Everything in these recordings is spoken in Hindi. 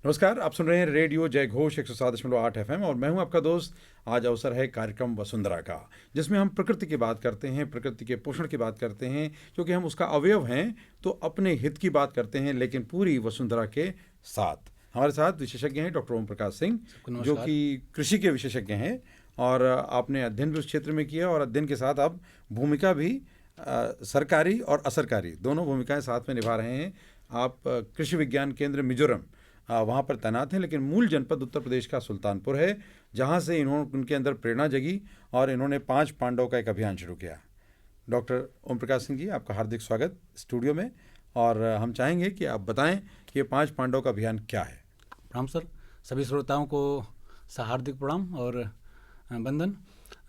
नमस्कार, आप सुन रहे हैं रेडियो जय घोष 107.8 FM और मैं हूं आपका दोस्त। आज अवसर है कार्यक्रम वसुंधरा का, जिसमें हम प्रकृति की बात करते हैं, प्रकृति के पोषण की बात करते हैं, क्योंकि हम उसका अवयव हैं तो अपने हित की बात करते हैं, लेकिन पूरी वसुंधरा के साथ। हमारे साथ विशेषज्ञ हैं डॉक्टर ओम प्रकाश सिंह, जो कि कृषि के विशेषज्ञ हैं और आपने अध्ययन भी उस क्षेत्र में किया और अध्ययन के साथ आप भूमिका भी सरकारी और असरकारी दोनों भूमिकाएं साथ में निभा रहे हैं। आप कृषि विज्ञान केंद्र मिजोरम वहाँ पर तैनात हैं, लेकिन मूल जनपद उत्तर प्रदेश का सुल्तानपुर है, जहाँ से उनके अंदर प्रेरणा जगी और इन्होंने 5 पांडवों का एक अभियान शुरू किया। डॉक्टर ओम प्रकाश सिंह जी, आपका हार्दिक स्वागत स्टूडियो में। और हम चाहेंगे कि आप बताएं कि ये 5 पांडवों का अभियान क्या है। प्रणाम सर, सभी श्रोताओं को हार्दिक प्रणाम और वंदन।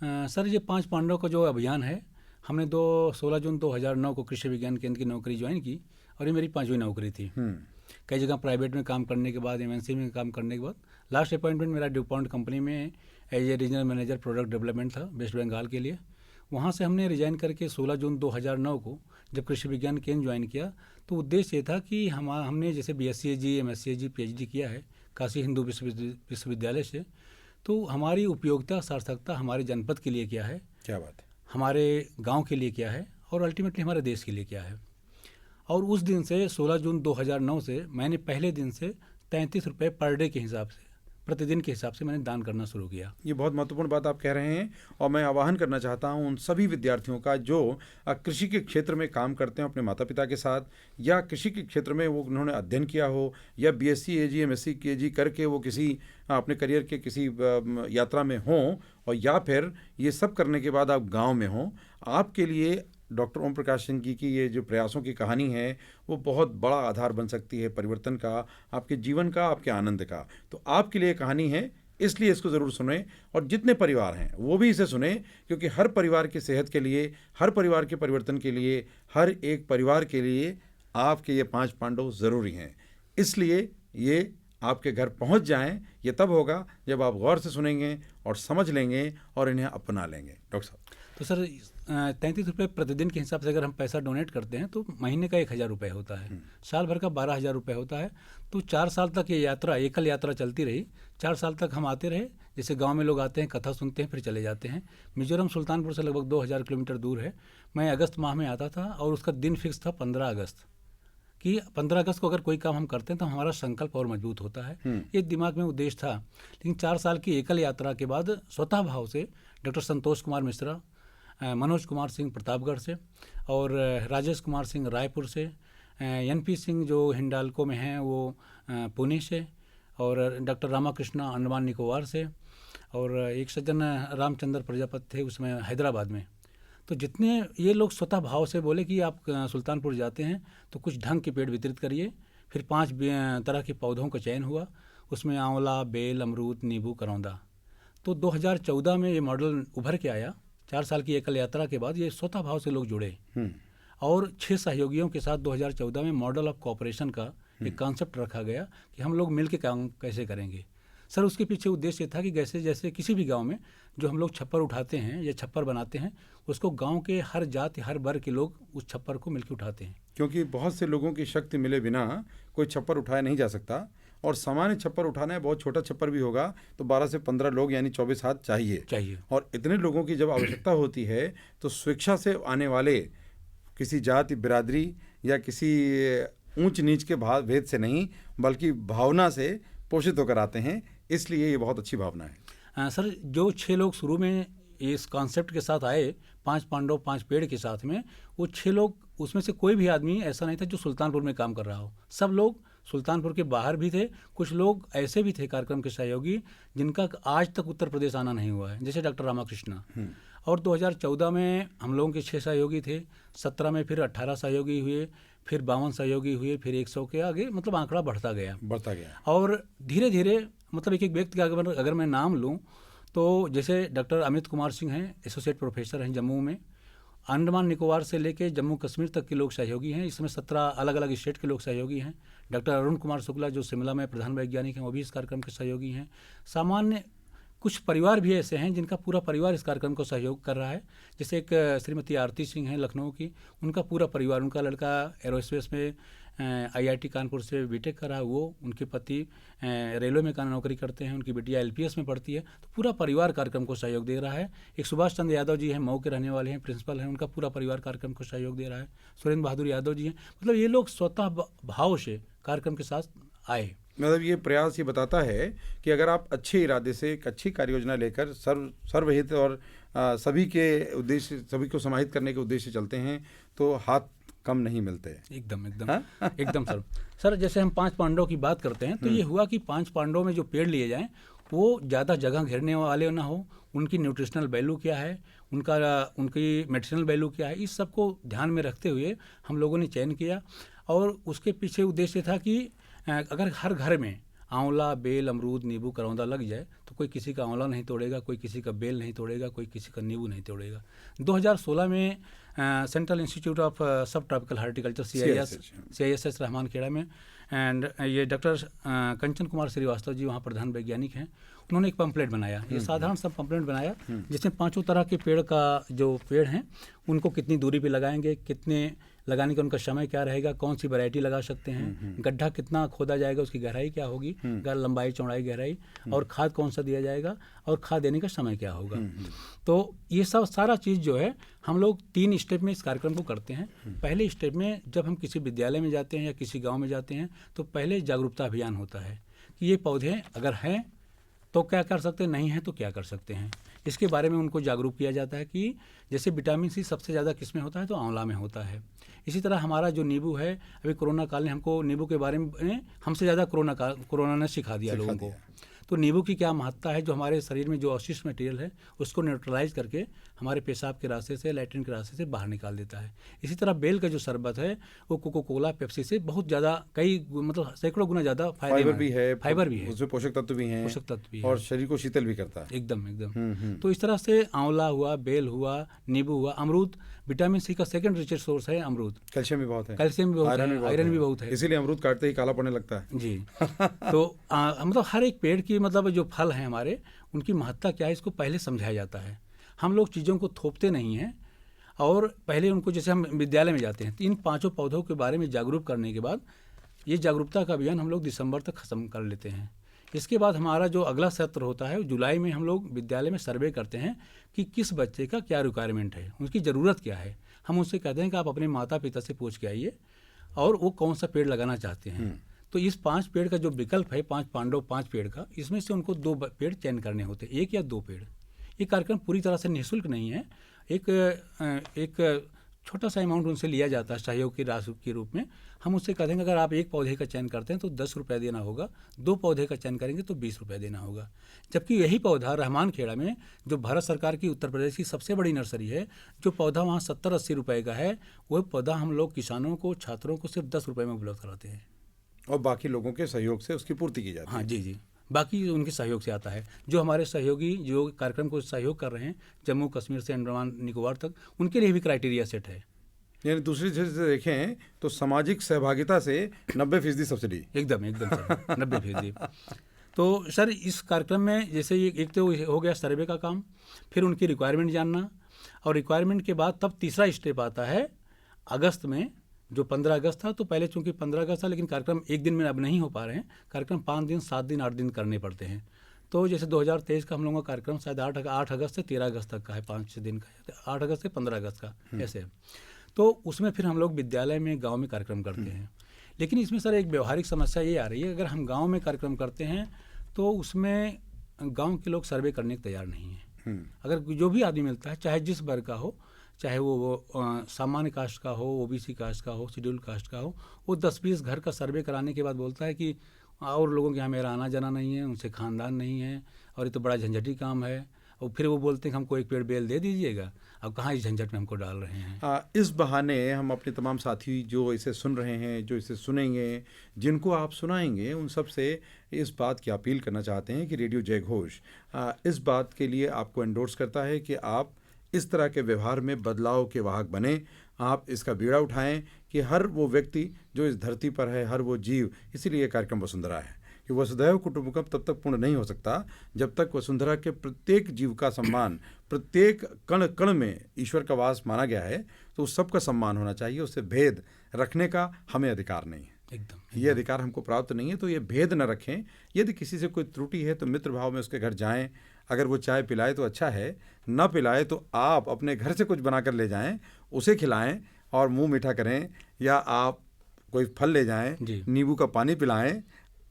सर, ये 5 पांडवों का जो अभियान है, हमने 16 जून 2009 को कृषि विज्ञान केंद्र की नौकरी ज्वाइन की और ये मेरी 5वीं नौकरी थी। कई जगह प्राइवेट में काम करने के बाद, एमएनसी में काम करने के बाद लास्ट अपॉइंटमेंट मेरा ड्यूपॉन्ट कंपनी में as a regional manager product development था, वेस्ट बंगाल के लिए। वहाँ से हमने रिजाइन करके 16 जून 2009 को जब कृषि विज्ञान केंद्र ज्वाइन किया, तो उद्देश्य ये था कि हमने जैसे BSc, MSc, PhD किया है काशी हिंदू विश्वविद्यालय से, तो हमारी उपयोगिता सार्थकता हमारे जनपद के लिए क्या है, क्या बात है, हमारे गाँव के लिए क्या है और अल्टीमेटली हमारे देश के लिए क्या है। और उस दिन से 16 जून 2009 से मैंने पहले दिन से 33 रुपये पर डे के हिसाब से, प्रतिदिन के हिसाब से मैंने दान करना शुरू किया। ये बहुत महत्वपूर्ण बात आप कह रहे हैं और मैं आह्वान करना चाहता हूं उन सभी विद्यार्थियों का जो कृषि के क्षेत्र में काम करते हैं अपने माता पिता के साथ, या कृषि के क्षेत्र में वो उन्होंने अध्ययन किया हो, या BSc, AG, MSc, KG करके वो किसी अपने करियर के किसी यात्रा में हों, और या फिर ये सब करने के बाद आप गाँव में हों। आपके लिए डॉक्टर ओम प्रकाश सिंह जी की ये जो प्रयासों की कहानी है, वो बहुत बड़ा आधार बन सकती है परिवर्तन का, आपके जीवन का, आपके आनंद का। तो आपके लिए कहानी है, इसलिए इसको ज़रूर सुने और जितने परिवार हैं वो भी इसे सुने, क्योंकि हर परिवार की सेहत के लिए, हर परिवार के परिवर्तन के लिए, हर एक परिवार के लिए आपके ये 5 पांडव ज़रूरी हैं। इसलिए ये आपके घर पहुंच जाएं, ये तब होगा जब आप गौर से सुनेंगे और समझ लेंगे और इन्हें अपना लेंगे। डॉक्टर साहब, तो सर 33 रुपये प्रतिदिन के हिसाब से अगर हम पैसा डोनेट करते हैं तो महीने का 1000 रुपये होता है, साल भर का 12,000 रुपये होता है। तो 4 साल तक ये यात्रा, एकल यात्रा चलती रही। 4 साल तक हम आते रहे, जैसे गांव में लोग आते हैं, कथा सुनते हैं, फिर चले जाते हैं। मिजोरम सुल्तानपुर से लगभग 2000 किलोमीटर दूर है। मैं अगस्त माह में आता था और उसका दिन फिक्स था 15 अगस्त कि 15 अगस्त को अगर कोई काम हम करते हैं तो हमारा संकल्प और मजबूत होता है। ये दिमाग में उद्देश्य था। लेकिन 4 साल की एकल यात्रा के बाद स्वतः भाव से डॉक्टर संतोष कुमार मिश्रा, मनोज कुमार सिंह प्रतापगढ़ से और राजेश कुमार सिंह रायपुर से, NP सिंह जो हिंडाल्को में हैं वो पुणे से, और डॉक्टर रामाकृष्णा अंडमान निकोबार से, और एक सज्जन रामचंद्र प्रजापति थे उसमें हैदराबाद में। तो जितने ये लोग स्वतः भाव से बोले कि आप सुल्तानपुर जाते हैं तो कुछ ढंग के पेड़ वितरित करिए। फिर 5 तरह के पौधों का चयन हुआ, उसमें आंवला, बेल, अमरूद, नींबू, करौंदा। तो 2014 में ये मॉडल उभर के आया। 4 साल की एकल यात्रा के बाद ये स्वतः भाव से लोग जुड़े और 6 सहयोगियों के साथ 2014 में मॉडल ऑफ कोऑपरेशन का एक कॉन्सेप्ट रखा गया कि हम लोग मिल के काम कैसे करेंगे। सर, उसके पीछे उद्देश्य था कि जैसे किसी भी गांव में जो हम लोग छप्पर उठाते हैं या छप्पर बनाते हैं, उसको गांव के हर जाति, हर वर्ग के लोग उस छप्पर को मिलकर उठाते हैं, क्योंकि बहुत से लोगों की शक्ति मिले बिना कोई छप्पर उठाया नहीं जा सकता। और सामान्य छप्पर उठाना है, बहुत छोटा छप्पर भी होगा तो 12 से 15 लोग यानी 24 हाथ चाहिए। और इतने लोगों की जब आवश्यकता होती है तो स्वेच्छा से आने वाले किसी जाति, बिरादरी या किसी ऊंच नीच के भेद से नहीं, बल्कि भावना से पोषित होकर आते हैं। इसलिए ये बहुत अच्छी भावना है। सर, जो 6 लोग शुरू में इस कॉन्सेप्ट के साथ आए, 5 पांडव 5 पेड़ के साथ में, वो 6 लोग, उसमें से कोई भी आदमी ऐसा नहीं था जो सुल्तानपुर में काम कर रहा हो। सब लोग सुल्तानपुर के बाहर भी थे। कुछ लोग ऐसे भी थे कार्यक्रम के सहयोगी जिनका आज तक उत्तर प्रदेश आना नहीं हुआ है, जैसे डॉक्टर रामाकृष्णा। और 2014 में हम लोगों के 6 सहयोगी थे, 17 में फिर 18 सहयोगी हुए, फिर 52 सहयोगी हुए, फिर 100 के आगे, मतलब आंकड़ा बढ़ता गया। और धीरे धीरे मतलब एक व्यक्ति का अगर मैं नाम लूँ तो जैसे डॉक्टर अमित कुमार सिंह हैं, एसोसिएट प्रोफेसर हैं जम्मू में। अंडमान निकोबार से लेके जम्मू कश्मीर तक के लोग सहयोगी हैं। इसमें 17 अलग अलग स्टेट के लोग सहयोगी हैं। डॉक्टर अरुण कुमार शुक्ला जो शिमला में प्रधान वैज्ञानिक हैं, वो भी इस कार्यक्रम के सहयोगी हैं। सामान्य कुछ परिवार भी ऐसे हैं जिनका पूरा परिवार इस कार्यक्रम को सहयोग कर रहा है। जैसे एक श्रीमती आरती सिंह हैं लखनऊ की, उनका पूरा परिवार, उनका लड़का एरोस्पेस में IIT कानपुर से बीटेक करा, वो उनके पति रेलवे में नौकरी करते हैं, उनकी बिटिया LPS में पढ़ती है। तो पूरा परिवार कार्यक्रम को सहयोग दे रहा है। एक सुभाष चंद्र यादव जी हैं, मऊ के रहने वाले हैं, प्रिंसिपल हैं, उनका पूरा परिवार कार्यक्रम को सहयोग दे रहा है। सुरेंद्र बहादुर यादव जी हैं। मतलब ये लोग स्वतः भाव से कार्यक्रम के साथ आए। मतलब ये प्रयास ये बताता है कि अगर आप अच्छे इरादे से एक अच्छी कार्य योजना लेकर सर्वहित और सभी के उद्देश्य, सभी को समाहित करने के उद्देश्य से चलते हैं तो हाथ कम नहीं मिलते। एकदम एकदम सर जैसे हम 5 पांडवों की बात करते हैं तो ये हुआ कि 5 पांडवों में जो पेड़ लिए जाएं वो ज़्यादा जगह घेरने वाले ना हो, उनकी न्यूट्रिशनल वैल्यू क्या है, उनकी मेडिसिनल वैल्यू क्या है, इस सब को ध्यान में रखते हुए हम लोगों ने चयन किया। और उसके पीछे उद्देश्य था कि अगर हर घर में आंवला, बेल, अमरूद, नींबू, करौंदा लग जाए तो कोई किसी का आंवला नहीं तोड़ेगा, कोई किसी का बेल नहीं तोड़ेगा, कोई किसी का नींबू नहीं तोड़ेगा। 2016 में सेंट्रल इंस्टीट्यूट ऑफ सब ट्रॉपिकल हार्टिकल्चर CISS रहमानखेड़ा में एंड ये डॉक्टर कंचन कुमार श्रीवास्तव जी वहाँ प्रधान वैज्ञानिक हैं, उन्होंने एक पंपलेट बनाया। ये साधारण सा पंपलेट बनाया जिसमें 5 तरह के पेड़ का जो पेड़ हैं उनको कितनी दूरी पे लगाएंगे, कितने लगाने का उनका समय क्या रहेगा, कौन सी वैरायटी लगा सकते हैं, गड्ढा कितना खोदा जाएगा, उसकी गहराई क्या होगी, लंबाई, चौड़ाई, गहराई, और खाद कौन सा दिया जाएगा और खाद देने का समय क्या होगा। तो ये सब सारा चीज़ जो है हम लोग 3 स्टेप में इस कार्यक्रम को करते हैं। पहले स्टेप में जब हम किसी विद्यालय में जाते हैं या किसी गाँव में जाते हैं तो पहले जागरूकता अभियान होता है कि ये पौधे अगर हैं तो क्या कर सकते हैं, नहीं है तो क्या कर सकते हैं। इसके बारे में उनको जागरूक किया जाता है कि जैसे विटामिन C सबसे ज़्यादा किस में होता है तो आंवला में होता है। इसी तरह हमारा जो नींबू है, अभी कोरोना काल ने हमको नींबू के बारे में हमसे ज़्यादा कोरोना ने सिखा दिया लोगों को। तो नींबू की क्या महत्ता है, जो हमारे शरीर में जो अवशिष्ट मटेरियल है उसको न्यूट्रलाइज करके हमारे पेशाब के रास्ते से, लैट्रिन के रास्ते से बाहर निकाल देता है। इसी तरह बेल का जो शरबत है वो कोको कोला, पेप्सी से बहुत ज़्यादा, कई मतलब सैकड़ों गुना ज़्यादा फाइबर भी है, उसमें पोषक तत्व भी हैं और शरीर को शीतल भी करता है। एकदम। तो इस तरह से आंवला हुआ, बेल हुआ, नींबू हुआ, अमरूद, विटामिन C का सेकंड रिचेस्ट सोर्स है अमरूद। कैल्शियम भी बहुत है, आयरन भी बहुत है, इसीलिए अमरूद काटते ही काला पड़ने लगता है जी। तो मतलब हर एक पेड़ की मतलब जो फल हैं हमारे, उनकी महत्ता क्या है इसको पहले समझाया जाता है। हम लोग चीज़ों को थोपते नहीं हैं और पहले उनको, जैसे हम विद्यालय में जाते हैं तो इन 5 पौधों के बारे में जागरूक करने के बाद ये जागरूकता का अभियान हम लोग दिसंबर तक ख़त्म कर लेते हैं। इसके बाद हमारा जो अगला सत्र होता है जुलाई में हम लोग विद्यालय में सर्वे करते हैं कि किस बच्चे का क्या रिक्वायरमेंट है, उसकी ज़रूरत क्या है। हम उनसे कहते हैं कि आप अपने माता पिता से पूछ के आइए और वो कौन सा पेड़ लगाना चाहते हैं। तो इस 5 पेड़ का जो विकल्प है, 5 पांडव 5 पेड़ का, इसमें से उनको 2 पेड़ चयन करने होते हैं, 1 या 2 पेड़। ये कार्यक्रम पूरी तरह से निःशुल्क नहीं है, एक छोटा सा अमाउंट उनसे लिया जाता है सहयोग की राशि के रूप में। हम उससे कहते हैं अगर आप 1 पौधे का चयन करते हैं तो 10 रुपये देना होगा, 2 पौधे का चयन करेंगे तो 20 रुपये देना होगा। जबकि यही पौधा रहमानखेड़ा में, जो भारत सरकार की उत्तर प्रदेश की सबसे बड़ी नर्सरी है, जो पौधा वहाँ 70-80 रुपये का है, वह पौधा हम लोग किसानों को, छात्रों को सिर्फ 10 रुपये में उपलब्ध कराते हैं और बाकी लोगों के सहयोग से उसकी पूर्ति की जाती है। हाँ जी, बाकी उनके सहयोग से आता है। जो हमारे सहयोगी जो कार्यक्रम को सहयोग कर रहे हैं जम्मू कश्मीर से अंडमान निकोबार तक, उनके लिए भी क्राइटेरिया सेट है। यानी दूसरी चीज़ से देखें तो सामाजिक सहभागिता से 90% सब्सिडी। एकदम 90%। तो सर इस कार्यक्रम में जैसे एक तो हो गया सर्वे का काम, फिर उनकी रिक्वायरमेंट जानना, और रिक्वायरमेंट के बाद तब तीसरा स्टेप आता है अगस्त में, जो 15 अगस्त था। तो पहले चूंकि 15 अगस्त था लेकिन कार्यक्रम एक दिन में अब नहीं हो पा रहे हैं, कार्यक्रम 5 दिन, 7 दिन, 8 दिन करने पड़ते हैं। तो जैसे 2023 का हम लोगों का कार्यक्रम शायद 8 अगस्त से 13 अगस्त तक का है, 5 दिन का, 8 अगस्त से 15 अगस्त का ऐसे। तो उसमें फिर हम लोग विद्यालय में, गाँव में कार्यक्रम करते हैं। लेकिन इसमें सर एक व्यवहारिक समस्या ये आ रही है, अगर हम गाँव में कार्यक्रम करते हैं तो उसमें गाँव के लोग सर्वे करने को तैयार नहीं हैं। अगर जो भी आदमी मिलता है, चाहे जिस वर्ग का हो, चाहे वो सामान्य कास्ट का हो, OBC कास्ट का हो, शेड्यूल कास्ट का हो, वो 10-20 घर का सर्वे कराने के बाद बोलता है कि और लोगों के यहाँ मेरा आना जाना नहीं है, उनसे खानदान नहीं है और ये तो बड़ा झंझटी काम है। और फिर वो बोलते हैं कि हमको 1 पेड़ बेल दे दीजिएगा। अब कहाँ इस झंझट में हमको डाल रहे हैं। इस बहाने हम अपने तमाम साथी जो इसे सुन रहे हैं, जो इसे सुनेंगे, जिनको आप सुनाएंगे, उन सब से इस बात की अपील करना चाहते हैं कि रेडियो जय घोष इस बात के लिए आपको एंडोर्स करता है कि आप इस तरह के व्यवहार में बदलाव के वाहक बने। आप इसका बीड़ा उठाएं कि हर वो व्यक्ति जो इस धरती पर है, हर वो जीव, इसीलिए ये कार्यक्रम वसुंधरा है कि वसुधैव कुटुंबकम तब तक पूर्ण नहीं हो सकता जब तक वसुंधरा के प्रत्येक जीव का सम्मान, प्रत्येक कण कण में ईश्वर का वास माना गया है, तो उस सब का सम्मान होना चाहिए। उससे भेद रखने का हमें अधिकार नहीं है। एकदम। ये अधिकार हमको प्राप्त नहीं है, तो ये भेद न रखें। यदि किसी से कोई त्रुटि है तो मित्र भाव में उसके घर जाएं। अगर वो चाय पिलाए तो अच्छा है, न पिलाए तो आप अपने घर से कुछ बनाकर ले जाएं, उसे खिलाएं और मुंह मीठा करें। या आप कोई फल ले जाएं, नींबू का पानी पिलाएं,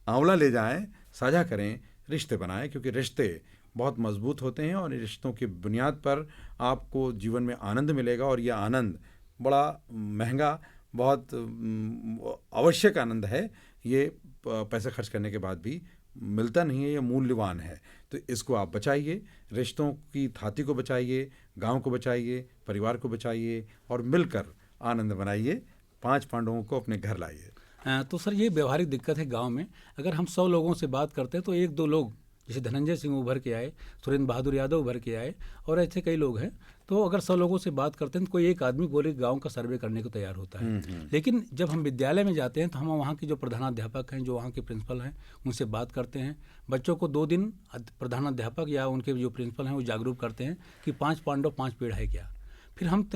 आंवला ले जाएं, साझा करें, रिश्ते बनाएं, क्योंकि रिश्ते बहुत मजबूत होते हैं और इन रिश्तों की बुनियाद पर आपको जीवन में आनंद मिलेगा। और यह आनंद बड़ा महंगा, बहुत आवश्यक आनंद है। ये पैसे खर्च करने के बाद भी मिलता नहीं है, ये मूल्यवान है। तो इसको आप बचाइए, रिश्तों की थाती को बचाइए, गांव को बचाइए, परिवार को बचाइए और मिलकर आनंद बनाइए। 5 पांडवों को अपने घर लाइए। तो सर ये व्यवहारिक दिक्कत है गांव में। अगर हम 100 लोगों से बात करते हैं तो 1-2 लोग, जैसे धनंजय सिंह उभर के आए, सुरेंद्र बहादुर यादव उभर के आए और ऐसे कई लोग हैं। तो अगर 100 लोगों से बात करते हैं तो कोई एक आदमी पूरे गांव का सर्वे करने को तैयार होता है। लेकिन जब हम विद्यालय में जाते हैं तो हम वहाँ के जो प्रधानाध्यापक हैं, जो वहाँ के प्रिंसिपल हैं, उनसे बात करते हैं। बच्चों को 2 दिन प्रधानाध्यापक या उनके जो प्रिंसिपल हैं वो जागरूक करते हैं कि 5 पांडव 5 पेड़ है क्या। फिर हम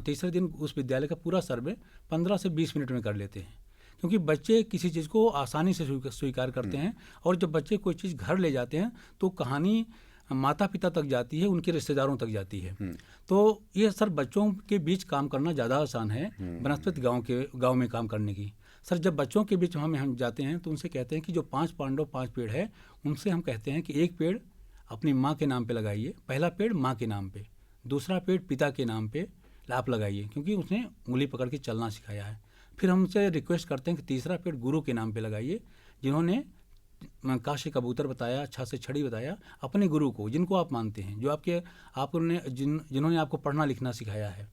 तीसरे दिन उस विद्यालय का पूरा सर्वे 15 से 20 मिनट में कर लेते हैं, क्योंकि बच्चे किसी चीज़ को आसानी से स्वीकार करते हैं। और जब बच्चे कोई चीज़ घर ले जाते हैं तो कहानी माता पिता तक जाती है, उनके रिश्तेदारों तक जाती है। तो ये सर बच्चों के बीच काम करना ज़्यादा आसान है बनस्पत गांव में काम करने की। सर जब बच्चों के बीच हम जाते हैं तो उनसे कहते हैं कि जो 5 पांडव 5 पेड़ है, उनसे हम कहते हैं कि एक पेड़ अपनी माँ के नाम पे लगाइए, पहला पेड़ माँ के नाम पे, दूसरा पेड़ पिता के नाम पे आप लगाइए, क्योंकि उसने उंगली पकड़ के चलना सिखाया है। फिर हम उनसे रिक्वेस्ट करते हैं कि तीसरा पेड़ गुरु के नाम पे लगाइए, जिन्होंने काशी कबूतर बताया, अच्छा से छड़ी बताया, अपने गुरु को, जिनको आप मानते हैं, जो जिन्होंने आपको पढ़ना लिखना सिखाया है।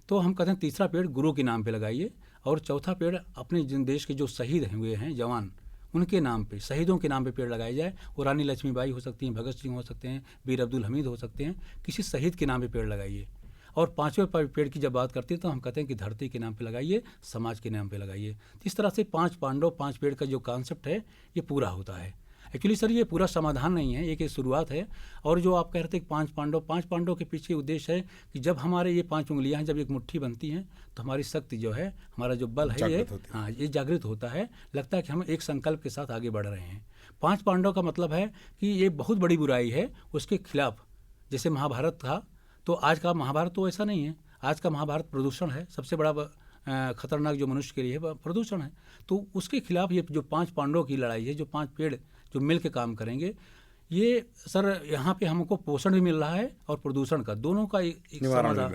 तो हम कहते हैं तीसरा पेड़ गुरु के नाम पे लगाइए। और चौथा पेड़ अपने देश के जो शहीद हुए हैं जवान, उनके नाम पे, शहीदों के नाम पे पेड़ लगाया जाए। वो रानी लक्ष्मीबाई हो सकती हैं, भगत सिंह हो सकते हैं, वीर अब्दुल हमीद हो सकते हैं, किसी शहीद के नाम पे पेड़ लगाइए। और 5वें पेड़ की जब बात करते हैं तो हम कहते हैं कि धरती के नाम पे लगाइए, समाज के नाम पे लगाइए। इस तरह से 5 पांडव 5 पेड़ का जो कॉन्सेप्ट है ये पूरा होता है। एक्चुअली सर ये पूरा समाधान नहीं है, एक शुरुआत है। और जो आप कह रहे थे कि 5 पांडव के पीछे उद्देश्य है कि जब हमारे ये 5 उंगलियां जब एक मुट्ठी बनती हैं तो हमारी शक्ति जो है, हमारा जो बल है, ये जागृत होता है। लगता है कि हम एक संकल्प के साथ आगे बढ़ रहे हैं। 5 पांडव का मतलब है कि ये बहुत बड़ी बुराई है, उसके खिलाफ। जैसे महाभारत था, तो आज का महाभारत तो ऐसा नहीं है। आज का महाभारत प्रदूषण है, सबसे बड़ा खतरनाक जो मनुष्य के लिए प्रदूषण है। तो उसके खिलाफ ये जो 5 पांडवों की लड़ाई है, जो 5 पेड़ जो मिल के काम करेंगे, ये सर यहाँ पे हमको पोषण भी मिल रहा है और प्रदूषण का, दोनों का एक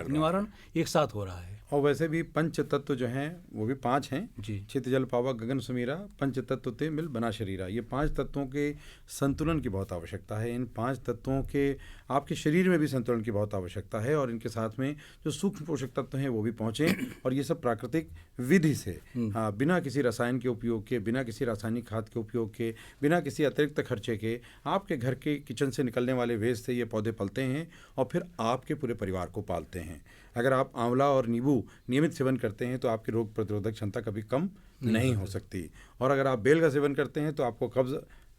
निवारण एक साथ हो रहा है। और वैसे भी पंच तत्व जो हैं वो भी 5 हैं जी। चित जल पावक गगन समीरा, पंच तत्व ते मिल बना शरीरा। ये 5 तत्वों के संतुलन की बहुत आवश्यकता है। इन 5 तत्वों के आपके शरीर में भी संतुलन की बहुत आवश्यकता है। और इनके साथ में जो सूक्ष्म पोषक तत्व हैं वो भी पहुँचें। और ये सब प्राकृतिक विधि से, हाँ, बिना किसी रसायन के उपयोग के, बिना किसी रासायनिक खाद के उपयोग के, बिना किसी अतिरिक्त खर्चे के, आपके घर के किचन से निकलने वाले वेस्ट से ये पौधे पलते हैं और फिर आपके पूरे परिवार को पालते हैं। अगर आप आंवला और नींबू नियमित सेवन करते हैं तो आपकी रोग प्रतिरोधक क्षमता कभी कम नहीं हो सकती। और अगर आप बेल का सेवन करते हैं तो आपको कब्ज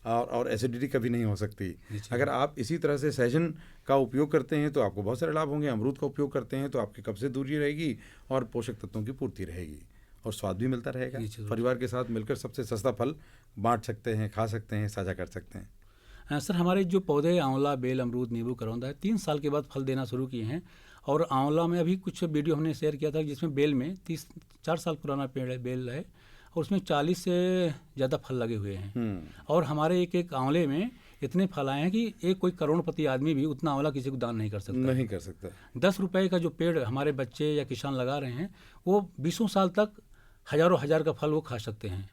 और एसिडिटी कभी नहीं हो सकती। अगर आप इसी तरह से सहजन का उपयोग करते हैं तो आपको बहुत सारे लाभ होंगे। अमरूद का उपयोग करते हैं तो आपकी कब्ज से दूरी रहेगी और पोषक तत्वों की पूर्ति रहेगी और स्वाद भी मिलता रहेगा। परिवार के साथ मिलकर सबसे सस्ता फल बांट सकते हैं, खा सकते हैं, साझा कर सकते हैं। सर हमारे जो पौधे आंवला, बेल, अमरूद, नींबू, करौंदा है, 3 साल के बाद फल देना शुरू किए हैं। और आंवला में अभी कुछ वीडियो हमने शेयर किया था जिसमें बेल में 4 साल पुराना पेड़ है, बेल है, और उसमें 40 से ज़्यादा फल लगे हुए हैं। और हमारे एक आंवले में इतने फल आए हैं कि एक कोई करोड़पति आदमी भी उतना आंवला किसी को दान नहीं कर सकता। 10 रुपए का जो पेड़ हमारे बच्चे या किसान लगा रहे हैं वो 20 साल तक हजारों हजार का फल वो खा सकते हैं।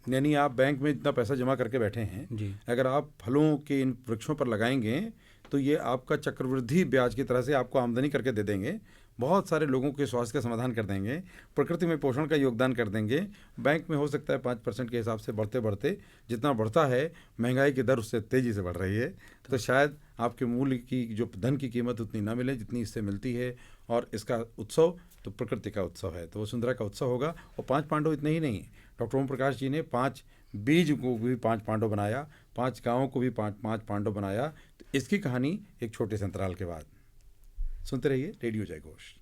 यानी आप बैंक में इतना पैसा जमा करके बैठे हैं जी, अगर आप फलों के इन वृक्षों पर लगाएंगे तो ये आपका चक्रवृद्धि ब्याज की तरह से आपको आमदनी करके दे देंगे। बहुत सारे लोगों के स्वास्थ्य का समाधान कर देंगे, प्रकृति में पोषण का योगदान कर देंगे। बैंक में हो सकता है 5% के हिसाब से बढ़ते बढ़ते जितना बढ़ता है महंगाई की दर उससे तेज़ी से बढ़ रही है। तो शायद आपके मूल्य की जो धन की कीमत उतनी ना मिले जितनी इससे मिलती है। और इसका उत्सव तो प्रकृति का उत्सव है, तो वसुंधरा का उत्सव होगा। और 5 पांडव इतने ही नहीं, डॉक्टर ओम प्रकाश जी ने 5 बीज को भी 5 पांडव बनाया, 5 गाँवों को भी 5 पांडव बनाया। तो इसकी कहानी एक छोटे से अंतराल के बाद। सुनते रहिए रेडियो जय घोष।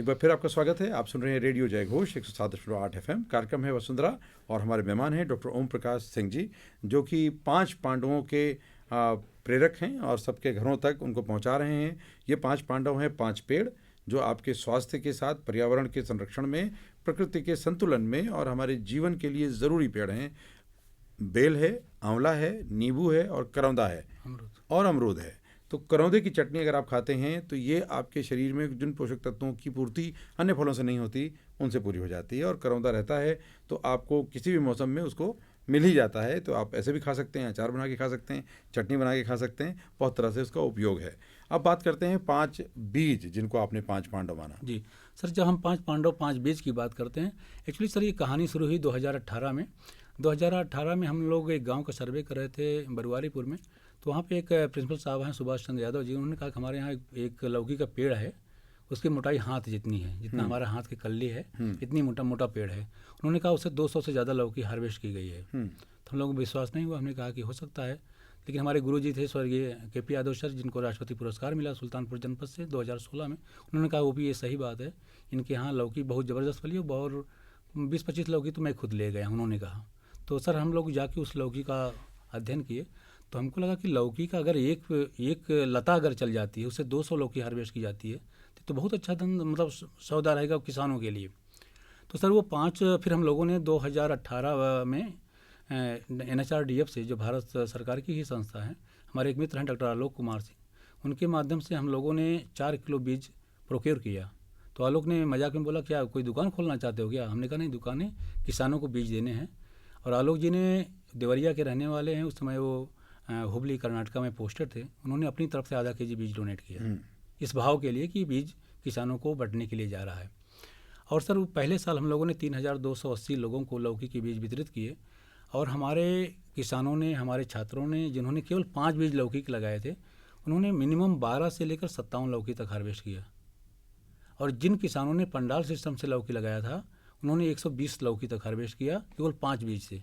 एक बार फिर आपका स्वागत है। आप सुन रहे हैं रेडियो जय घोष 107.8 FM। कार्यक्रम है वसुंधरा और हमारे मेहमान हैं डॉक्टर ओम प्रकाश सिंह जी, जो कि 5 पांडवों के प्रेरक हैं और सबके घरों तक उनको पहुंचा रहे हैं। ये 5 पांडव हैं, 5 पेड़ जो आपके स्वास्थ्य के साथ, पर्यावरण के संरक्षण में, प्रकृति के संतुलन में और हमारे जीवन के लिए ज़रूरी पेड़ हैं। बेल है, आंवला है, नींबू है और करौंदा है और अमरूद है। तो करौंदे की चटनी अगर आप खाते हैं तो ये आपके शरीर में जिन पोषक तत्वों की पूर्ति अन्य फलों से नहीं होती, उनसे पूरी हो जाती है। और करौंदा रहता है तो आपको किसी भी मौसम में उसको मिल ही जाता है। तो आप ऐसे भी खा सकते हैं, अचार बना के खा सकते हैं, चटनी बना के खा सकते हैं, बहुत तरह से उसका उपयोग है। अब बात करते हैं 5 बीज जिनको आपने 5 पांडव माना। जी सर, जब हम 5 पांडव 5 बीज की बात करते हैं, एक्चुअली सर ये कहानी शुरू हुई 2018 में। 2018 में हम लोग एक गांव का सर्वे कर रहे थे बरुआरीपुर में। तो वहाँ पे एक प्रिंसिपल साहब हैं सुभाष चंद्र यादव जी, उन्होंने कहा कि हमारे यहाँ एक लौकी का पेड़ है, उसकी मोटाई हाथ जितनी है, जितना हमारा हाथ की कल्ली है, इतनी मोटा मोटा पेड़ है। उन्होंने कहा उससे 200 से ज़्यादा लौकी हार्वेस्ट की गई है। तो हम लोगों को विश्वास नहीं हुआ। हमने कहा कि हो सकता है, लेकिन हमारे गुरुजी थे स्वर्गीय KP यादव सर, जिनको राष्ट्रपति पुरस्कार मिला सुल्तानपुर जनपद से 2016 में। उन्होंने कहा वो भी ये सही बात है, इनके यहाँ लौकी बहुत ज़बरदस्त फली है और 20-25 लौकी तो मैं खुद ले गया, उन्होंने कहा। तो सर हम लोग जाके उस लौकी का अध्ययन किए तो हमको लगा कि लौकी का अगर एक लता अगर चल जाती है, उससे 200 लौकी हार्वेस्ट की जाती है तो बहुत अच्छा धन मतलब सौदा रहेगा किसानों के लिए। तो सर वो 5 फिर हम लोगों ने 2018 में NHRDF से, जो भारत सरकार की ही संस्था है, हमारे एक मित्र हैं डॉक्टर आलोक कुमार सिंह, उनके माध्यम से हम लोगों ने 4 किलो बीज प्रोक्योर किया। तो आलोक ने मजाक में बोला, क्या कोई दुकान खोलना चाहते हो क्या? हमने कहा नहीं, दुकानें किसानों को बीज देने हैं। और आलोक जी ने देवरिया के रहने वाले हैं, उस समय वो हुबली कर्नाटका में पोस्टेड थे। उन्होंने अपनी तरफ से आधा kg बीज डोनेट किया इस भाव के लिए कि बीज किसानों को बंटने के लिए जा रहा है। और सर पहले साल हम लोगों ने 3280 लोगों को लौकी के बीज वितरित किए। और हमारे किसानों ने, हमारे छात्रों ने, जिन्होंने केवल 5 बीज लौकी के लगाए थे, उन्होंने मिनिमम 12 से लेकर 57 लौकी तक हार्वेस्ट किया। और जिन किसानों ने पंडाल सिस्टम से लौकी लगाया था, उन्होंने 120 लौकी तक हार्वेस्ट किया केवल 5 बीज से।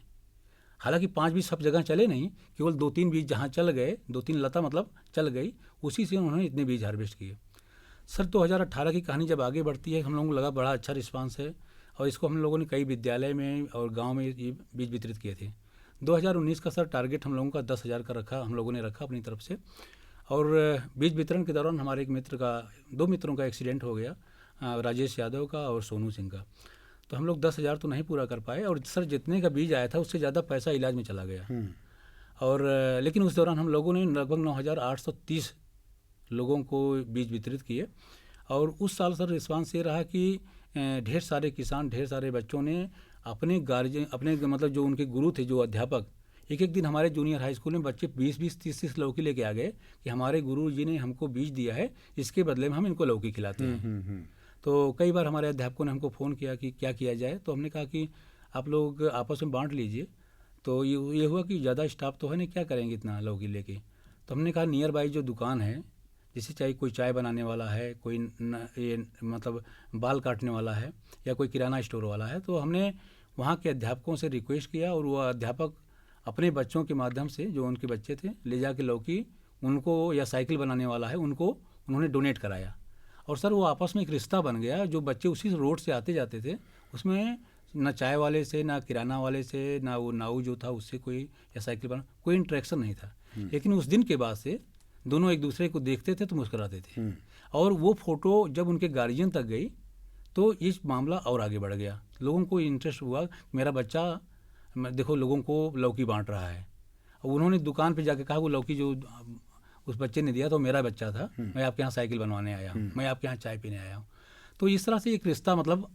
हालांकि 5 बीज सब जगह चले नहीं, केवल 2-3 बीज जहाँ चल गए, 2-3 लता मतलब चल गई, उसी से उन्होंने इतने बीज हार्वेस्ट किए। सर 2018 की कहानी जब आगे बढ़ती है, हम लोगों को लगा बड़ा अच्छा रिस्पांस है और इसको हम लोगों ने कई विद्यालय में और गांव में ये बीज वितरित किए थे। 2019 का सर टारगेट हम लोगों का 10,000 का रखा, हम लोगों ने रखा अपनी तरफ से। और बीज वितरण के दौरान हमारे एक मित्र का, 2 मित्रों का एक्सीडेंट हो गया, राजेश यादव का और सोनू सिंह का। तो हम लोग 10,000 तो नहीं पूरा कर पाए और सर जितने का बीज आया था उससे ज़्यादा पैसा इलाज में चला गया। और लेकिन उस दौरान हम लोगों ने लगभग 9,830 लोगों को बीज वितरित किए। और उस साल सर रिस्पांस ये रहा कि ढेर सारे किसान, ढेर सारे बच्चों ने अपने गार्जियन, अपने मतलब जो उनके गुरु थे, जो अध्यापक, एक दिन हमारे जूनियर हाई स्कूल में बच्चे 20-20, 30-30 लौकी लेके आ गए कि हमारे गुरु जी ने हमको बीज दिया है, इसके बदले में हम इनको लौकी खिलाते हैं। तो कई बार हमारे अध्यापकों ने हमको फ़ोन किया कि क्या किया जाए। तो हमने कहा कि आप लोग आपस में बांट लीजिए। तो ये हुआ कि ज़्यादा स्टाफ तो है नहीं, क्या करेंगे इतना लौकी लेके। तो हमने कहा नियर बाई जो दुकान है, जैसे चाहे कोई चाय बनाने वाला है, कोई ये मतलब बाल काटने वाला है, या कोई किराना स्टोर वाला है, तो हमने वहाँ के अध्यापकों से रिक्वेस्ट किया और वो अध्यापक अपने बच्चों के माध्यम से, जो उनके बच्चे थे, ले जाके लौकी उनको, या साइकिल बनाने वाला है उनको, उन्होंने डोनेट कराया। और सर वो आपस में एक रिश्ता बन गया। जो बच्चे उसी रोड से आते जाते थे, उसमें ना चाय वाले से, ना किराना वाले से, ना वो नाऊ जो था उससे कोई, या साइकिल बना, कोई इंटरेक्शन नहीं था। लेकिन उस दिन के बाद से दोनों एक दूसरे को देखते थे तो मुस्कुराते थे। और वो फोटो जब उनके गार्जियन तक गई तो इस मामला और आगे बढ़ गया। लोगों को इंटरेस्ट हुआ, मेरा बच्चा देखो लोगों को लौकी बांट रहा है। और उन्होंने दुकान पे जाके कहा वो लौकी जो उस बच्चे ने दिया तो मेरा बच्चा था, मैं आपके यहाँ साइकिल बनवाने आया हूँ, मैं आपके यहाँ चाय पीने आया हूँ। तो इस तरह से एक रिश्ता मतलब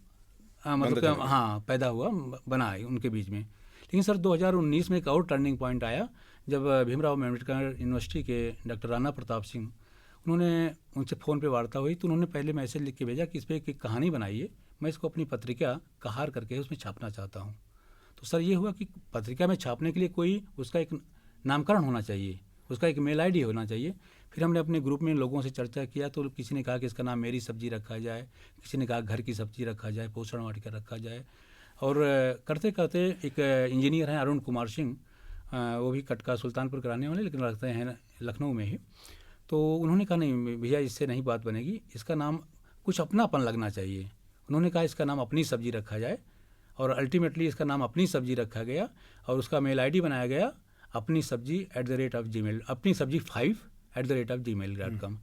पैदा हुआ, बना है उनके बीच में। लेकिन सर 2019 में एक और टर्निंग पॉइंट आया, जब भीमराव अम्बेडकर यूनिवर्सिटी के डॉक्टर राणा प्रताप सिंह, उन्होंने उनसे फ़ोन पे वार्ता हुई तो उन्होंने पहले मैसेज लिख के भेजा कि इस पर एक कहानी बनाइए, मैं इसको अपनी पत्रिका कहार करके उसमें छापना चाहता हूँ। तो सर ये हुआ कि पत्रिका में छापने के लिए कोई उसका एक नामकरण होना चाहिए, उसका एक मेल ID होना चाहिए। फिर हमने अपने ग्रुप में लोगों से चर्चा किया तो किसी ने कहा कि इसका नाम मेरी सब्जी रखा जाए, किसी ने कहा घर की सब्जी रखा जाए, पोषण वाटिका रखा जाए। और करते करते एक इंजीनियर हैं अरुण कुमार सिंह, वो भी कटका सुल्तानपुर कराने वाले, लेकिन रहते हैं लखनऊ में ही। तो उन्होंने कहा नहीं भैया, इससे नहीं बात बनेगी, इसका नाम कुछ अपनापन लगना चाहिए। उन्होंने कहा इसका नाम अपनी सब्जी रखा जाए, और अल्टीमेटली इसका नाम अपनी सब्जी रखा गया, और उसका मेल आईडी बनाया गया अपनी सब्जी @gmail, अपनी सब्जी 5 @gmail.com।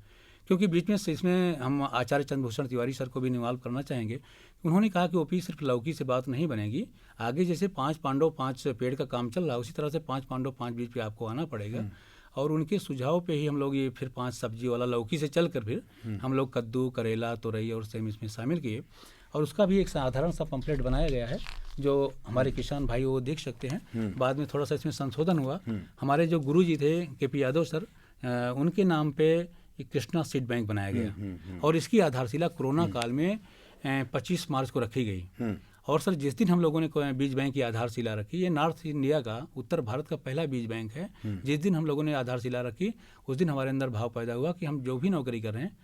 क्योंकि बीच में से इसमें हम आचार्य चंद्रभूषण तिवारी सर को भी इन्वॉल्व करना चाहेंगे। उन्होंने कहा कि ओपी सिर्फ लौकी से बात नहीं बनेगी, आगे जैसे 5 पांडव 5 पेड़ का काम चल रहा है, उसी तरह से 5 पांडव 5 बीज पे आपको आना पड़ेगा, और उनके सुझाव पे ही हम लोग ये फिर 5 सब्जी वाला लौकी से चल कर फिर हम लोग कद्दू, करेला, तोरई और सेम इसमें शामिल किए, और उसका भी एक साधारण सा पंपलेट बनाया गया है जो हमारे किसान भाई वो देख सकते हैं। बाद में थोड़ा सा इसमें संशोधन हुआ। हमारे जो गुरु जी थे KP यादव सर, उनके नाम पे एक कृष्णा सीड बैंक बनाया गया, और इसकी आधारशिला कोरोना काल में 25 मार्च को रखी गई। और सर जिस दिन हम लोगों ने बीज बैंक की आधारशिला रखी, ये नॉर्थ इंडिया का, उत्तर भारत का पहला बीज बैंक है। जिस दिन हम लोगों ने आधारशिला रखी, उस दिन हमारे अंदर भाव पैदा हुआ कि हम जो भी नौकरी कर रहे हैं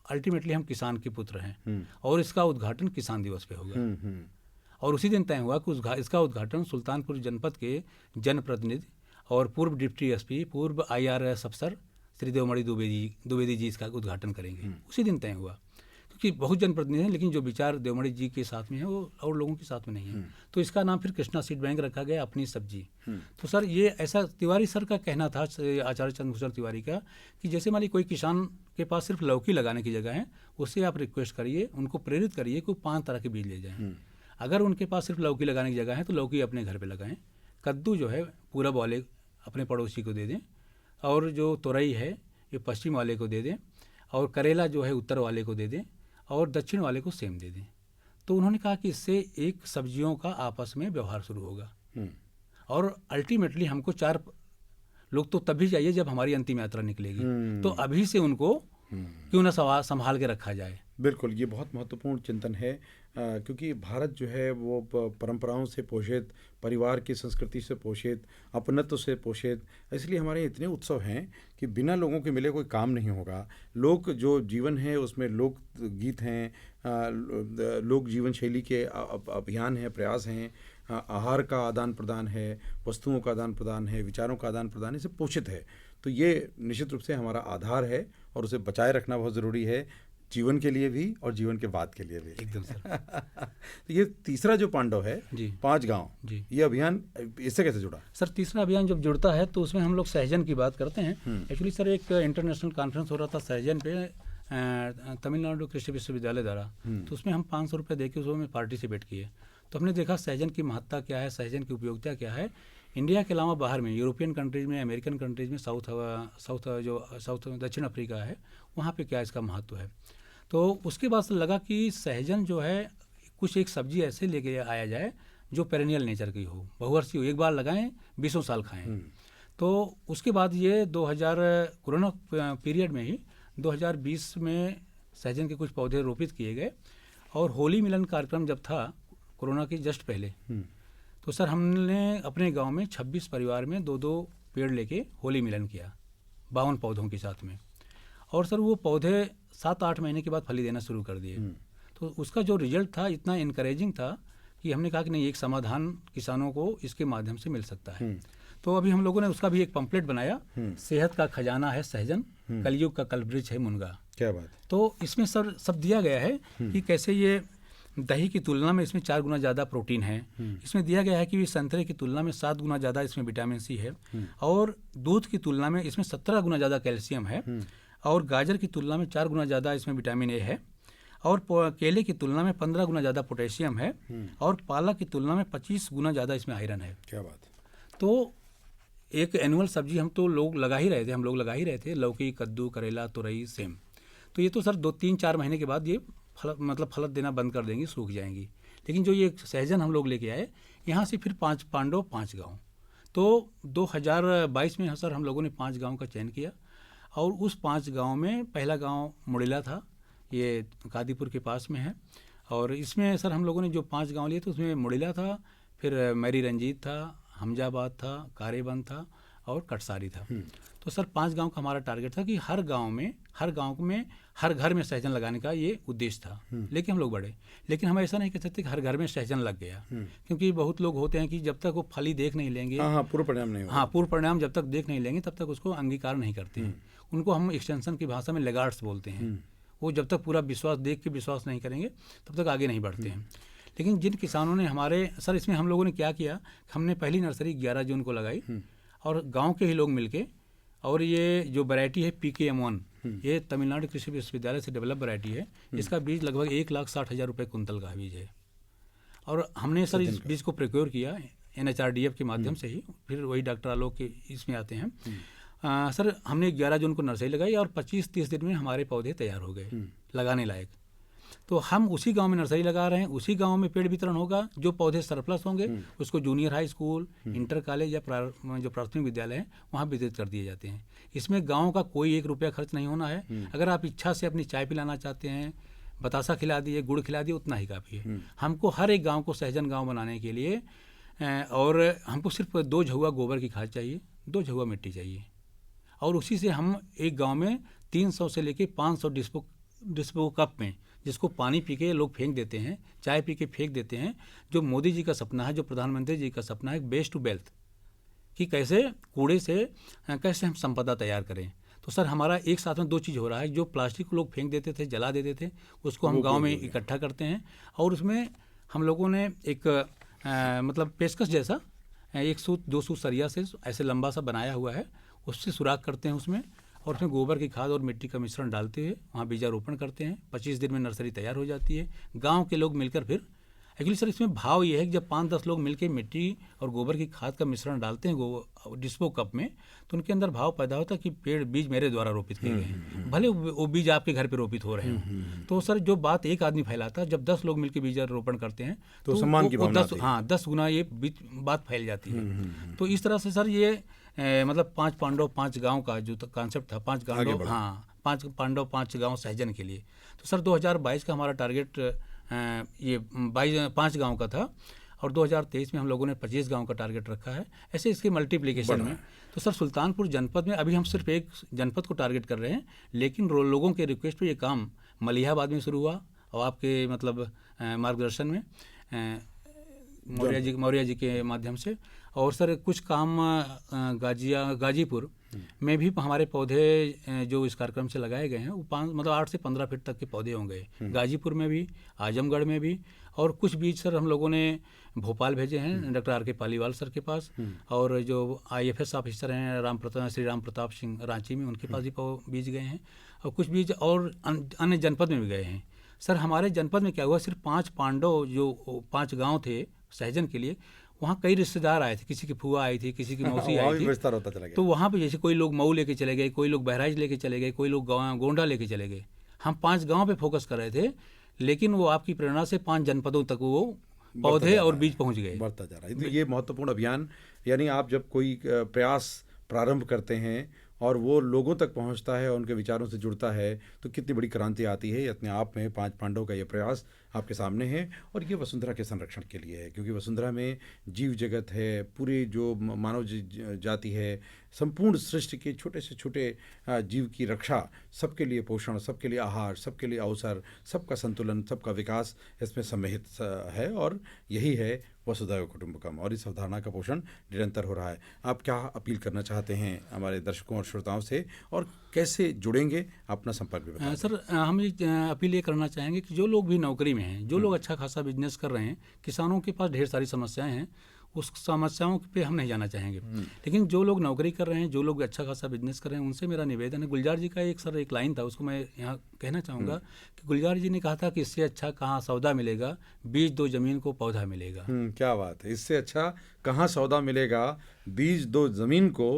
अल्टीमेटली हम किसान के पुत्र हैं, और इसका उद्घाटन किसान दिवस पे होगा। और उसी दिन तय हुआ कि इसका उद्घाटन सुल्तानपुर जनपद के जनप्रतिनिधि और पूर्व डिप्टी SP, पूर्व IRS अफसर श्री देवमणि द्विवेदी जी इसका उद्घाटन करेंगे। उसी दिन तय हुआ, क्योंकि बहुत जनप्रतिनिधि हैं, लेकिन जो विचार देवमणि जी के साथ में है वो और लोगों के साथ में नहीं है। तो इसका नाम फिर कृष्णा सीड बैंक रखा गया, अपनी सब्जी। तो सर ये ऐसा तिवारी सर का कहना था, आचार्य चंद्रभूषण तिवारी का, कि जैसे मान ली कोई किसान के पास सिर्फ लौकी लगाने की जगह है, उससे आप रिक्वेस्ट करिए, उनको प्रेरित करिए कि 5 तरह के बीज ले जाएं। अगर उनके पास सिर्फ लौकी लगाने की जगह है तो लौकी अपने घर पे लगाएं, कद्दू जो है पूरब वाले अपने पड़ोसी को दे दें, और जो तोरई है ये पश्चिम वाले को दे दें, और करेला जो है उत्तर वाले को दे दें, और दक्षिण वाले को सेम दे दें। तो उन्होंने कहा कि इससे एक सब्जियों का आपस में व्यवहार शुरू होगा, और अल्टीमेटली हमको 4 लोग तो तभी चाहिए जब हमारी अंतिम यात्रा निकलेगी। तो अभी से उनको क्यों ना संभाल के रखा जाए। बिल्कुल, ये बहुत महत्वपूर्ण चिंतन है, क्योंकि भारत जो है वो परंपराओं से पोषित, परिवार की संस्कृति से पोषित, अपनत्व से पोषित, इसलिए हमारे इतने उत्सव हैं कि बिना लोगों के मिले कोई काम नहीं होगा। लोक जो जीवन है उसमें लोक गीत हैं, लोक जीवन शैली के अभियान हैं, प्रयास हैं, आहार का आदान प्रदान है, वस्तुओं का आदान प्रदान है, विचारों का आदान प्रदान है, इससे पोषित है। तो ये निश्चित रूप से हमारा आधार है, और उसे बचाए रखना बहुत ज़रूरी है, जीवन के लिए भी और जीवन के बाद के लिए भी। एकदम सर। तो ये तीसरा जो पांडव है जी, 5 गांव जी, ये अभियान इससे कैसे जुड़ा? सर तीसरा अभियान जब जुड़ता है तो उसमें हम लोग सहजन की बात करते हैं। एक्चुअली सर एक इंटरनेशनल कॉन्फ्रेंस हो रहा था सहजन पे, तमिलनाडु कृषि विश्वविद्यालय द्वारा। तो उसमें हम 500 रुपये दे के उसमें पार्टिसिपेट किए। तो हमने देखा सहजन की महत्ता क्या है, सहजन की उपयोगिता क्या है। इंडिया के अलावा बाहर में, यूरोपियन कंट्रीज में, अमेरिकन कंट्रीज में, साउथ दक्षिण अफ्रीका है, वहाँ पे क्या इसका महत्व है। तो उसके बाद से लगा कि सहजन जो है कुछ एक सब्जी ऐसे लेके आया जाए जो पेरेनियल नेचर की हो, बहुवर्षीय हो, एक बार लगाएं 20 साल खाएं। तो उसके बाद ये 2000 कोरोना पीरियड में ही 2020 में सहजन के कुछ पौधे रोपित किए गए, और होली मिलन कार्यक्रम जब था कोरोना के जस्ट पहले, तो सर हमने अपने गांव में 26 परिवार में 2-2 पेड़ लेके होली मिलन किया 52 पौधों के साथ में। और सर वो पौधे 7-8 महीने के बाद फली देना शुरू कर दिए। तो उसका जो रिजल्ट था इतना इनकरेजिंग था कि हमने कहा कि नहीं, एक समाधान किसानों को इसके माध्यम से मिल सकता है। तो अभी हम लोगों ने उसका भी एक पंपलेट बनाया, सेहत का खजाना है सहजन, कलयुग का कलवृक्ष है मुनगा। क्या बात। तो इसमें सर सब दिया गया है कि कैसे ये दही की तुलना में इसमें 4 गुना ज़्यादा प्रोटीन है। इसमें दिया गया है कि संतरे की तुलना में 7 गुना ज़्यादा इसमें विटामिन C है, और दूध की तुलना में इसमें 17 गुना ज़्यादा कैल्शियम है, और गाजर की तुलना में 4 गुना ज़्यादा इसमें विटामिन A है, और केले की तुलना में 15 गुना ज़्यादा पोटेशियम है, और पालक की तुलना में 25 गुना ज़्यादा इसमें आयरन है। क्या बात। तो एक एनुअल सब्जी हम तो लोग लगा ही रहे थे, लौकी, कद्दू, करेला, तोरई, सेम। तो ये तो सर 2-3-4 महीने के बाद ये फल देना बंद कर देंगी, सूख जाएंगी। लेकिन जो ये सहजन हम लोग लेके आए, यहाँ से फिर 5 पांडव 5 गाँव। तो 2022 में सर हम लोगों ने 5 गाँव का चयन किया, और उस 5 गांव में पहला गांव मुड़ेला था, ये कादीपुर के पास में है। और इसमें सर हम लोगों ने जो 5 गांव लिए तो उसमें मुड़ेला था, फिर मैरी रंजीत था, हमजाबाद था, कारेबंद था, और कटसारी था। तो सर 5 गांव का हमारा टारगेट था कि हर गांव में हर घर में सहजन लगाने का ये उद्देश्य था। लेकिन हम लोग बढ़े, लेकिन हम ऐसा नहीं कह सकते कि हर घर में सहजन लग गया, क्योंकि बहुत लोग होते हैं कि जब तक वो फली देख नहीं लेंगे, पूर्व परिणाम नहीं, पूर्व परिणाम जब तक देख नहीं लेंगे तब तक उसको अंगीकार नहीं करते हैं। उनको हम एक्सटेंशन की भाषा में लेगार्ड्स बोलते हैं। वो जब तक पूरा विश्वास देख के विश्वास नहीं करेंगे तब तक आगे नहीं बढ़ते हैं। लेकिन जिन किसानों ने हमारे सर इसमें हम लोगों ने क्या किया, हमने पहली नर्सरी 11 जून को लगाई और गांव के ही लोग मिलके, और ये जो वैरायटी है PKM1, ये तमिलनाडु कृषि विश्वविद्यालय से डेवलप वैरायटी है। इसका बीज लगभग 1,60,000 रुपये कुंतल का बीज है। और हमने सर इस बीज को प्रोक्योर किया NHRDF के माध्यम से ही, फिर वही डॉक्टर आलोक के इसमें आते हैं। सर हमने 11 जून को नर्सरी लगाई और 25-30 दिन में हमारे पौधे तैयार हो गए लगाने लायक। तो हम उसी गांव में नर्सरी लगा रहे हैं, उसी गांव में पेड़ वितरण होगा। जो पौधे सरप्लस होंगे उसको junior high school, inter college या जो प्राथमिक विद्यालय है वहाँ वितरित कर दिए जाते हैं। इसमें गांव का कोई 1 रुपया खर्च नहीं होना है। अगर आप इच्छा से अपनी चाय पिलाना चाहते हैं, बतासा खिला दिए, गुड़ खिला दिए, उतना ही काफ़ी है। हमको हर एक गाँव को सहजन गाँव बनाने के लिए और हमको सिर्फ 2 झउआ गोबर की खाद चाहिए, 2 झउआ मिट्टी चाहिए, और उसी से हम एक गांव में 300 से लेके 500 डिस्पो कप में, जिसको पानी पी के लोग फेंक देते हैं, चाय पी के फेंक देते हैं। जो मोदी जी का सपना है, जो प्रधानमंत्री जी का सपना है, वेस्ट टू वेल्थ, कि कैसे कूड़े से कैसे हम संपदा तैयार करें। तो सर हमारा एक साथ में 2 चीज़ हो रहा है। जो प्लास्टिक को लोग फेंक देते थे, जला देते थे, उसको हम गाँव में इकट्ठा करते हैं और उसमें हम लोगों ने एक मतलब पेचकस जैसा 1 सूत 2 सूत सरिया से ऐसे लंबा सा बनाया हुआ है, उससे सुराख करते हैं उसमें, और उसमें गोबर की खाद और मिट्टी का मिश्रण डालते हुए वहाँ बीजारोपण करते हैं। 25 दिन में नर्सरी तैयार हो जाती है। गांव के लोग मिलकर फिर एक्चुअली सर इसमें भाव ये है कि जब 5-10 लोग मिलकर मिट्टी और गोबर की खाद का मिश्रण डालते हैं डिस्पो कप में, तो उनके अंदर भाव पैदा होता है कि पेड़ बीज मेरे द्वारा रोपित किए गए हैं, भले वो बीज आपके घर पे रोपित हो रहे हैं। तो सर जो बात एक आदमी फैलाता है, जब 10 लोग मिलकर बीजारोपण करते हैं तो सम्मान की भावना 10 गुना ये बात फैल जाती है। तो इस तरह से सर ये मतलब 5 पांडव 5 गांव का जो कॉन्सेप्ट था, 5 पांडव 5 गांव सहजन के लिए। तो सर 2022 का हमारा टारगेट ये 5 गांव का था और 2023 में हम लोगों ने 25 गांव का टारगेट रखा है। ऐसे इसके मल्टीप्लिकेशन में तो सर सुल्तानपुर जनपद में अभी हम सिर्फ एक जनपद को टारगेट कर रहे हैं, लेकिन लोगों के रिक्वेस्ट पे ये काम मलिहाबाद में शुरू हुआ और आपके मतलब मार्गदर्शन में मौर्य जी के माध्यम से, और सर कुछ काम गाजीपुर में भी हमारे पौधे जो इस कार्यक्रम से लगाए गए हैं वो 8 से 15 फीट तक के पौधे होंगे। गाजीपुर में भी, आजमगढ़ में भी, और कुछ बीज सर हम लोगों ने भोपाल भेजे हैं डॉक्टर आर के पालीवाल सर के पास, और जो IFS ऑफिसर हैं श्री राम प्रताप सिंह रांची में, उनके पास भी बीज गए हैं, और कुछ बीज और अन्य जनपद में भी गए हैं। सर हमारे जनपद में क्या हुआ, सिर्फ 5 पांडव जो 5 गाँव थे सहजन के लिए, वहाँ कई रिश्तेदार आए थे, किसी की फुआ आई थी, किसी की मौसी आई थी, तो वहाँ पे जैसे कोई लोग मऊ लेके चले गए, कोई लोग बहराइच लेके चले गए, कोई लोग गोंडा लेके चले गए। हम 5 गांव पे फोकस कर रहे थे, लेकिन वो आपकी प्रेरणा से 5 जनपदों तक वो पौधे और बीज पहुँच गए, बढ़ता जा रहा है। तो ये महत्वपूर्ण अभियान, यानी आप जब कोई प्रयास प्रारंभ करते हैं और वो लोगों तक पहुंचता है और उनके विचारों से जुड़ता है तो कितनी बड़ी क्रांति आती है। अपने आप में 5 पांडवों का ये प्रयास आपके सामने है और ये वसुंधरा के संरक्षण के लिए है, क्योंकि वसुंधरा में जीव जगत है, पूरे जो मानव जाति है, संपूर्ण सृष्टि के छोटे से छोटे जीव की रक्षा, सबके लिए पोषण, सबके लिए आहार, सबके लिए अवसर, सबका संतुलन, सबका विकास इसमें सम्मिलित है, और यही है वसुधैव कुटुंबकम, और इस अवधारणा का पोषण निरंतर हो रहा है। आप क्या अपील करना चाहते हैं हमारे दर्शकों और श्रोताओं से, और कैसे जुड़ेंगे, अपना संपर्क भी बताएं। सर हम अपील ये करना चाहेंगे कि जो लोग भी नौकरी में हैं, जो लोग अच्छा खासा बिजनेस कर रहे हैं, किसानों के पास ढेर सारी समस्याएं हैं, उस समस्याओं पे हम नहीं जाना चाहेंगे, लेकिन जो लोग नौकरी कर रहे हैं, जो लोग अच्छा खासा बिजनेस कर रहे हैं, उनसे मेरा निवेदन है। गुलजार जी का एक लाइन था, उसको मैं यहाँ कहना चाहूँगा कि गुलजार जी ने कहा था कि इससे अच्छा कहाँ सौदा मिलेगा, बीज दो जमीन को पौधा मिलेगा। क्या बात है, इससे अच्छा कहाँ सौदा मिलेगा, बीज दो जमीन को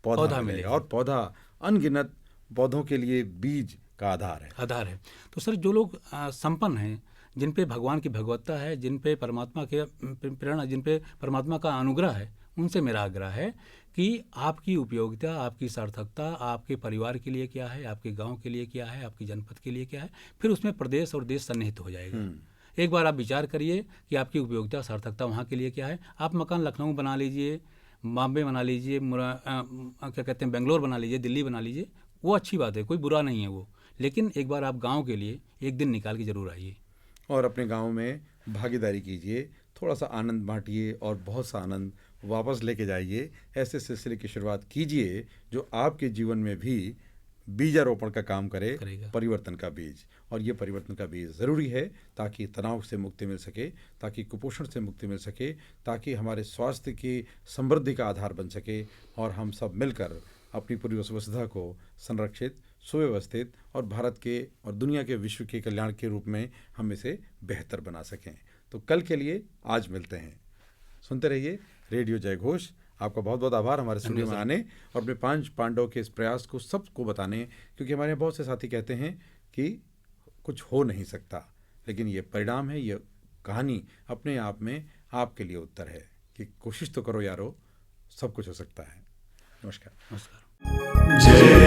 पौधा मिलेगा, और पौधा अनगिनत पौधों के लिए बीज का आधार है। तो सर जो लोग संपन्न हैं, जिन पे भगवान की भगवत्ता है, जिन पे परमात्मा के प्रेरणा, जिन पे परमात्मा का अनुग्रह है, उनसे मेरा आग्रह है कि आपकी उपयोगिता, आपकी सार्थकता आपके परिवार के लिए क्या है, आपके गांव के लिए क्या है, आपकी जनपद के लिए क्या है, फिर उसमें प्रदेश और देश सन्निहित हो जाएगा। एक बार आप विचार करिए कि आपकी उपयोगिता, सार्थकता वहाँ के लिए क्या है। आप मकान लखनऊ बना लीजिए, बॉम्बे बना लीजिए, क्या कहते हैं, बेंगलोर बना लीजिए, दिल्ली बना लीजिए, वो अच्छी बात है, कोई बुरा नहीं है वो, लेकिन एक बार आप गाँव के लिए एक दिन निकाल के जरूर आइए और अपने गांव में भागीदारी कीजिए, थोड़ा सा आनंद बांटिए और बहुत सा आनंद वापस लेके जाइए। ऐसे सिलसिले की शुरुआत कीजिए जो आपके जीवन में भी बीजारोपण का काम करेगा। परिवर्तन का बीज। और ये परिवर्तन का बीज ज़रूरी है ताकि तनाव से मुक्ति मिल सके, ताकि कुपोषण से मुक्ति मिल सके, ताकि हमारे स्वास्थ्य की समृद्धि का आधार बन सके और हम सब मिलकर अपनी पूरी वसुधा को संरक्षित, सुव्यवस्थित और भारत के और दुनिया के विश्व के कल्याण के रूप में हम इसे बेहतर बना सकें। तो कल के लिए आज मिलते हैं। सुनते रहिए रेडियो जय घोष। आपका बहुत बहुत आभार हमारे स्टूडियो में आने और अपने 5 पांडवों के इस प्रयास को सबको बताने, क्योंकि हमारे बहुत से साथी कहते हैं कि कुछ हो नहीं सकता, लेकिन ये परिणाम है, ये कहानी अपने आप में आपके लिए उत्तर है कि कोशिश तो करो यारो, सब कुछ हो सकता है। नमस्कार। नमस्कार। जय